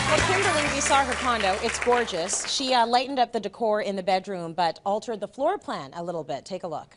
Well, Kimberly, we saw her condo. It's gorgeous. She lightened up the decor in the bedroom, but altered the floor plan a little bit. Take a look.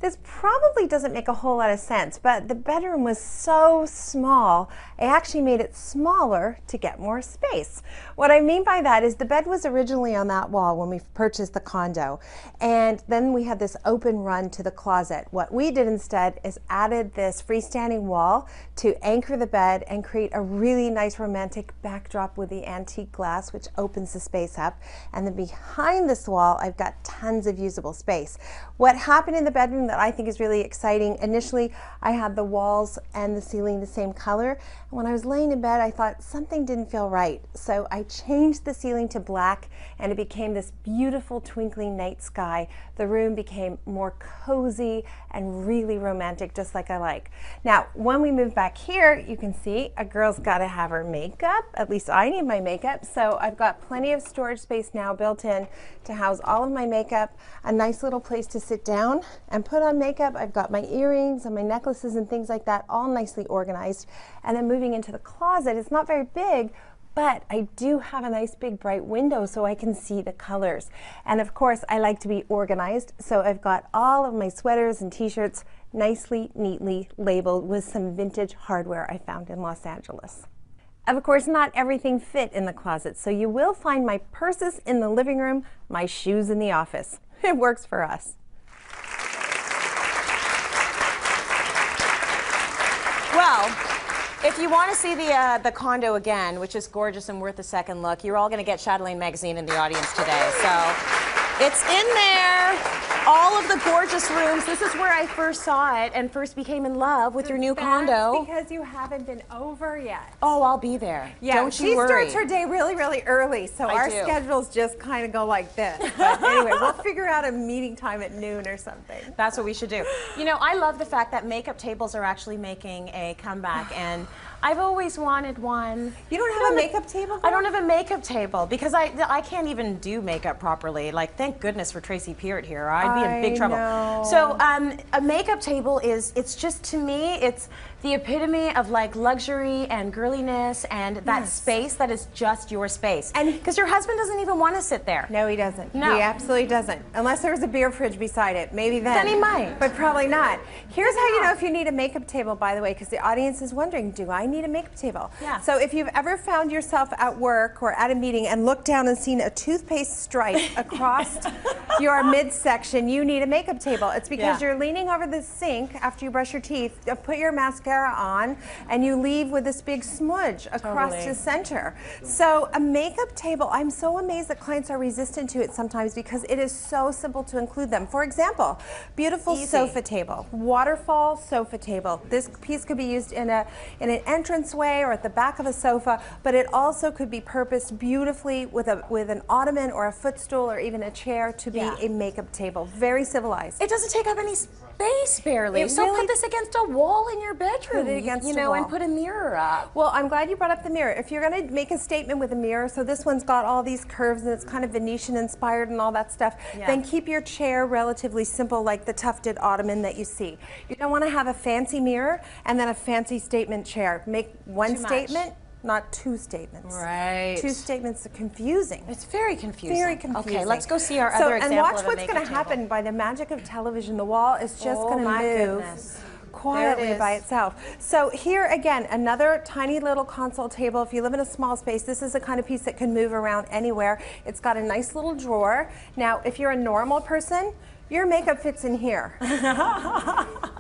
This probably doesn't make a whole lot of sense, but the bedroom was so small, I actually made it smaller to get more space. What I mean by that is the bed was originally on that wall when we purchased the condo, and then we had this open run to the closet. What we did instead is added this freestanding wall to anchor the bed and create a really nice romantic backdrop with the antique glass, which opens the space up. And then behind this wall, I've got tons of usable space. What happened in the bedroom that I think is really exciting, initially I had the walls and the ceiling the same color, and when I was laying in bed I thought something didn't feel right, so I changed the ceiling to black and it became this beautiful twinkling night sky. The room became more cozy and really romantic, just like I like. Now when we move back here, you can see a girl's got to have her makeup. At least I need my makeup, so I've got plenty of storage space now built in to house all of my makeup, a nice little place to sit down and put on makeup. I've got my earrings and my necklaces and things like that all nicely organized. And then moving into the closet, it's not very big, but I do have a nice big bright window so I can see the colors. And of course I like to be organized, so I've got all of my sweaters and t-shirts nicely, neatly labeled with some vintage hardware I found in Los Angeles. Of course, not everything fit in the closet, so you will find my purses in the living room, my shoes in the office. It works for us. Well, if you want to see the condo again, which is gorgeous and worth a second look, you're all going to get Cityline magazine in the audience today. So it's in there. All of the gorgeous rooms. This is where I first saw it and first became in love with your new condo. That's because you haven't been over yet. Oh, I'll be there. Yeah, don't you worry. She starts her day really, really early, so our schedules just kind of go like this. But anyway, we'll figure out a meeting time at noon or something. That's what we should do. You know, I love the fact that makeup tables are actually making a comeback, and I've always wanted one. You don't have a makeup table? I don't have a makeup table because I can't even do makeup properly. Like, thank goodness for Tracy Peart here. I'd be in big trouble. Know. So a makeup table it's just, to me, it's the epitome of like luxury and girliness and that space that is just your space. And because your husband doesn't even want to sit there. No, he doesn't. No. He absolutely doesn't. Unless there was a beer fridge beside it. Maybe then. Then he might. But probably not. Here's how you know if you need a makeup table, by the way, because the audience is wondering, do I need a makeup table? Yeah. So if you've ever found yourself at work or at a meeting and looked down and seen a toothpaste stripe across your midsection, you need a makeup table. It's because you're leaning over the sink after you brush your teeth, put your mascara on, and you leave with this big smudge across the center. So a makeup table, I'm so amazed that clients are resistant to it sometimes because it is so simple to include them. For example, beautiful sofa table, waterfall sofa table. This piece could be used in an entranceway or at the back of a sofa, but it also could be purposed beautifully with an ottoman or a footstool or even a chair to be a makeup table. Very civilized. It doesn't take up any space barely. So really, put this against a wall in your bedroom. Put it against you a know, wall. and put a mirror up. Well, I'm glad you brought up the mirror. If you're going to make a statement with a mirror, so this one's got all these curves and it's kind of Venetian inspired and all that stuff, then keep your chair relatively simple, like the tufted ottoman that you see. You don't want to have a fancy mirror and then a fancy statement chair. Make one statement, not two statements. Right. Two statements are confusing. It's very confusing. Very confusing. Okay, let's go see our other example and watch of a what's makeup going to happen table. by the magic of television. The wall is just going to move quietly by itself. So here again, another tiny little console table. If you live in a small space, this is the kind of piece that can move around anywhere. It's got a nice little drawer. Now, if you're a normal person, your makeup fits in here.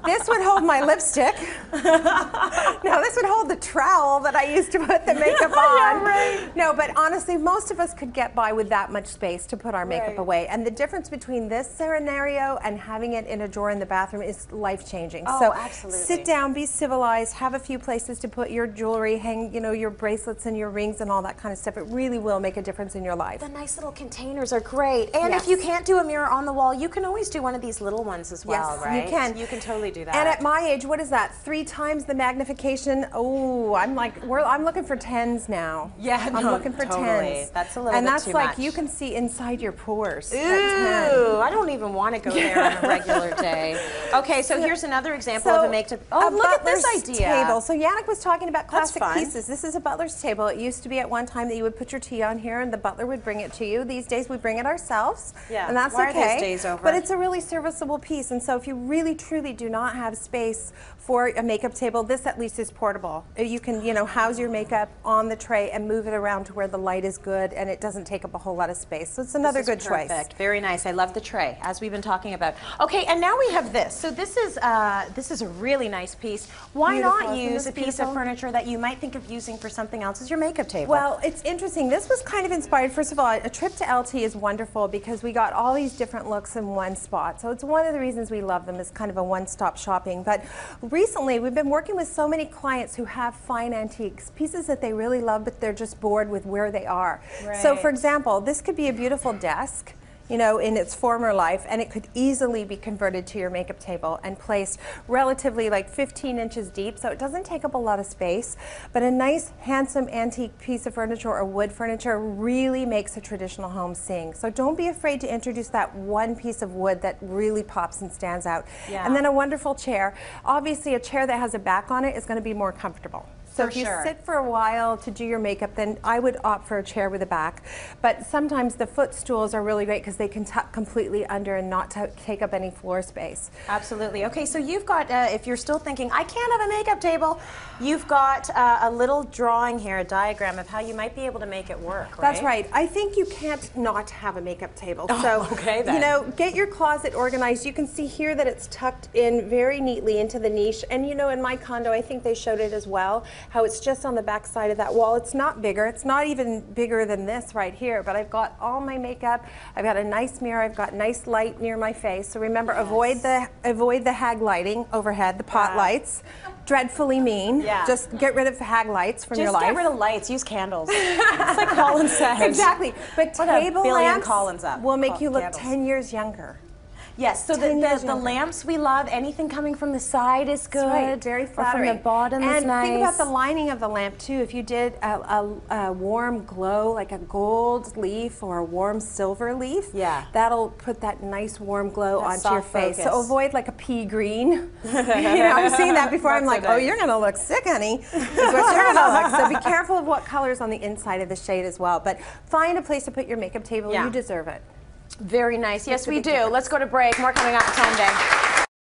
This would hold my lipstick. No, this would hold the trowel that I used to put the makeup on. No, but honestly, most of us could get by with that much space to put our makeup away. And the difference between this scenario and having it in a drawer in the bathroom is life-changing. So absolutely. Sit down, be civilized, have a few places to put your jewelry, hang, you know, your bracelets and your rings and all that kind of stuff. It really will make a difference in your life. The nice little containers are great. And if you can't do a mirror on the wall, you can always always do one of these little ones as well, yes, right? you can. You can totally do that. And at my age, what is that? 3 times the magnification. Oh, I'm looking for 10s now. Yeah, I'm looking for totally. 10s. That's a little and bit that's too like much. you can see inside your pores. Ooh, I don't even want to go there on a regular day. Okay, so here's another example of a make-to. Oh, look at this idea. Table. So Yannick was talking about classic fun. pieces. This is a butler's table. It used to be at one time that you would put your tea on here and the butler would bring it to you. These days we bring it ourselves. Yeah. And that's Why okay. are those days over? But it's a really serviceable piece. And so if you really truly do not have space for a makeup table, this at least is portable. You can, you know, house your makeup on the tray and move it around to where the light is good and it doesn't take up a whole lot of space. So it's another good choice. Perfect. Very nice. I love the tray, as we've been talking about. Okay, and now we have this. So this is a really nice piece. Why Beautiful. not Isn't use this a piece beautiful? of furniture that you might think of using for something else as your makeup table? Well, it's interesting. This was kind of inspired. First of all, a trip to LT is wonderful because we got all these different looks in one spot. So it's one of the reasons we love them, is kind of a one-stop shopping. But recently, we've been working with so many clients who have fine antiques, pieces that they really love, but they're just bored with where they are. Right. So for example, this could be a beautiful desk, you know, in its former life, and it could easily be converted to your makeup table and placed relatively like 15 inches deep, so it doesn't take up a lot of space. But a nice, handsome antique piece of furniture or wood furniture really makes a traditional home sing. So don't be afraid to introduce that one piece of wood that really pops and stands out. Yeah. And then a wonderful chair. Obviously, a chair that has a back on it is going to be more comfortable. So if you sit for a while to do your makeup, then I would opt for a chair with a back. But sometimes the footstools are really great because they can tuck completely under and not take up any floor space. Absolutely. Okay, so you've got, if you're still thinking, I can't have a makeup table, you've got a little drawing here, a diagram of how you might be able to make it work, right? That's right. I think you can't not have a makeup table. So, okay, then. you know, get your closet organized. You can see here that it's tucked in very neatly into the niche. And you know, in my condo, I think they showed it as well, how it's just on the back side of that wall. It's not bigger. It's not even bigger than this right here, but I've got all my makeup. I've got a nice mirror. I've got nice light near my face. So remember, Yes. avoid the hag lighting overhead, the pot lights. Dreadfully mean. Yeah. Just get rid of hag lights from your life. Just get rid of lights. Use candles. It's like Colin said. Exactly. But What a table billion lamps Collins up. will make you look Candles. 10 years younger. Yes, so 10 years the younger. lamps we love, anything coming from the side is good. That's right, very flattering. Or from the bottom and is nice. think about the lining of the lamp too. If you did a warm glow, like a gold leaf or a warm silver leaf, yeah, that'll put that nice warm glow that onto your soft face. focus. So avoid like a pea green. You know, I've seen that before. I'm like, so oh, nice. you're gonna look sick, honey. Is what you're gonna look. So be careful of what color's on the inside of the shade as well. But find a place to put your makeup table. Yeah. You deserve it. Very nice. Yes, a we big do. difference. Let's go to break. More coming up at 10 day.